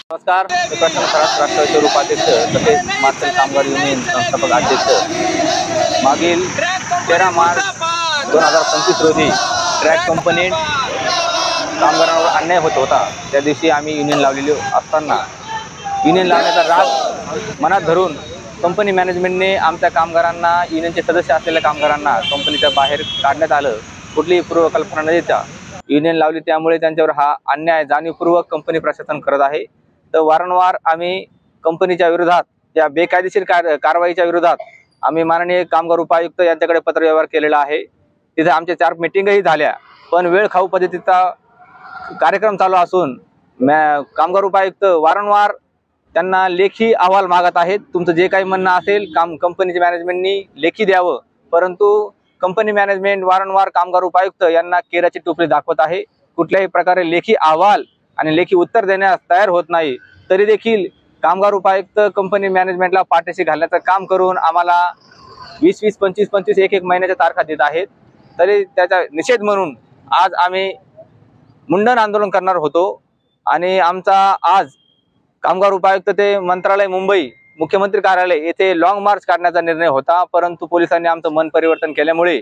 नमस्कार, मी प्रशांत खरात, राष्ट्रवादीचे उपाध्यक्ष तसेच मार्शल कामगार युनियन संस्थापक अध्यक्ष। मागील 13 मार्च 2025 रोजी ट्रॅक कंपनीत कामगारांवर अन्याय होत होता। त्या दिवशी आम्ही युनियन लावलेली असताना युनियन लावण्याचा राग मनात धरून कंपनी मॅनेजमेंटने आमच्या कामगारांना, युनियनचे सदस्य असलेल्या कामगारांना कंपनीच्या बाहेर काढण्यात आलं। कुठलीही पूर्वकल्पना न देता युनियन लावली, त्यामुळे त्यांच्यावर हा अन्याय जाणीवपूर्वक कंपनी प्रशासन करत आहे। तर वारंवार आम्ही कंपनीच्या विरोधात, या बेकायदेशीर कारवाईच्या विरोधात आम्ही माननीय कामगार उपायुक्त यांच्याकडे पत्रव्यवहार केलेला आहे। तिथे आमच्या 4 मीटिंगही झाल्या, पण वेळ खाऊ पद्धतीचा कार्यक्रम चालू असून कामगार उपायुक्त वारंवार त्यांना लेखी अहवाल मागत आहेत। तुमचं जे काही म्हणणं असेल कंपनीच्या मॅनेजमेंटनी लेखी द्यावं, परंतु कंपनी मॅनेजमेंट वारंवार कामगार उपायुक्त यांना केराची टोपली दाखवत आहे। कुठल्याही प्रकारे लेखी अहवाल आणि लेखी उत्तर देण्यास तयार होत नाही। तरी देखील कामगार उपायुक्त कंपनी मॅनेजमेंटला पाठीशी घालण्याचं काम करून आम्हाला 20-20, 25-25, 1-1 महिन्याच्या तारखा देत आहेत। तरी त्याचा निषेध म्हणून आज आम्ही मुंडन आंदोलन करणार होतो आणि आमचा आज कामगार उपायुक्त ते मंत्रालय मुंबई मुख्यमंत्री कार्यालय येथे लॉंग मार्च काढण्याचा निर्णय होता, परंतु पोलिसांनी आमचं मन परिवर्तन केल्यामुळे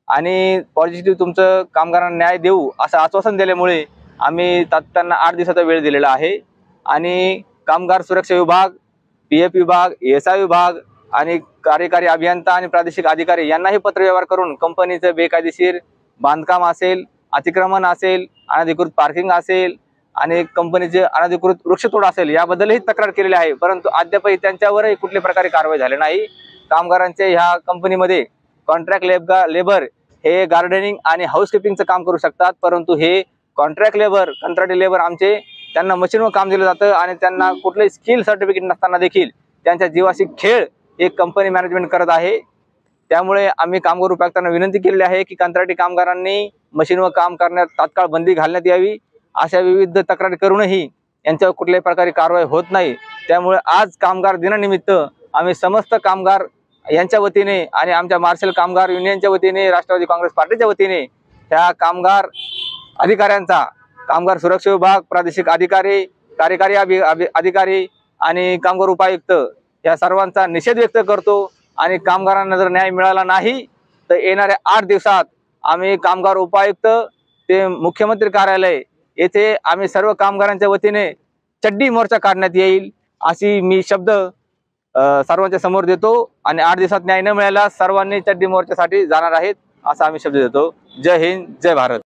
आणि पॉझिटिव्ह तुमचं कामगारांना न्याय देऊ असं आश्वासन दिल्यामुळे आम्ही त्यांना 8 दिवसाचा वेळ दिलेला आहे। आणि कामगार सुरक्षा विभाग, PF विभाग, ESI विभाग आणि कार्यकारी अभियंता आणि प्रादेशिक अधिकारी यांनाही पत्रव्यवहार करून कंपनीचं बेकायदेशीर बांधकाम असेल, अतिक्रमण असेल, अनधिकृत पार्किंग असेल आणि कंपनीचे अनधिकृत वृक्षतोड असेल याबद्दलही तक्रार केलेली आहे, परंतु अद्यापही त्यांच्यावरही कुठल्या प्रकारे कारवाई झाली नाही। कामगारांचे ह्या कंपनीमध्ये कॉन्ट्रॅक्ट लेबर हे गार्डनिंग आणि हाऊसकीपिंगचं काम करू शकतात, परंतु हे कॉन्ट्रॅक्ट लेबर, कंत्राटी लेबर आमचे त्यांना मशीनवर काम दिलं जातं आणि त्यांना कुठलंही स्किल सर्टिफिकेट नसताना देखील त्यांच्या जीवाशी खेळ एक कंपनी मॅनेजमेंट करत आहे। त्यामुळे आम्ही कामगार उपायुक्तांना विनंती केलेली आहे की कंत्राटी कामगारांनी मशीनवर काम करण्यात तात्काळ बंदी घालण्यात यावी। अशा विविध तक्रारी करूनही यांच्यावर कुठल्याही प्रकारे कारवाई होत नाही। त्यामुळे आज कामगार दिनानिमित्त आम्ही समस्त कामगार यांच्या वतीने आणि आमच्या मार्शल कामगार युनियनच्या वतीने, राष्ट्रवादी काँग्रेस पार्टीच्या वतीने ह्या कामगार अधिकाऱ्यांचा, कामगार सुरक्षा विभाग, प्रादेशिक अधिकारी, कार्यकारी अधिकारी आणि कामगार उपायुक्त या सर्वांचा निषेध व्यक्त करतो। आणि कामगारांना जर न्याय मिळाला नाही तर येणाऱ्या 8 दिवसात आम्ही कामगार उपायुक्त ते मुख्यमंत्री कार्यालय येथे आम्ही सर्व कामगारांच्या वतीने चड्डी मोर्चा काढण्यात येईल अशी मी शब्द सर्वांच्या समोर देतो। आणि 8 दिवसात न्याय न मिळाल्यास सर्वांनी चड्डी मोर्चासाठी जाणार आहेत असा आम्ही शब्द देतो। जय हिंद, जय भारत।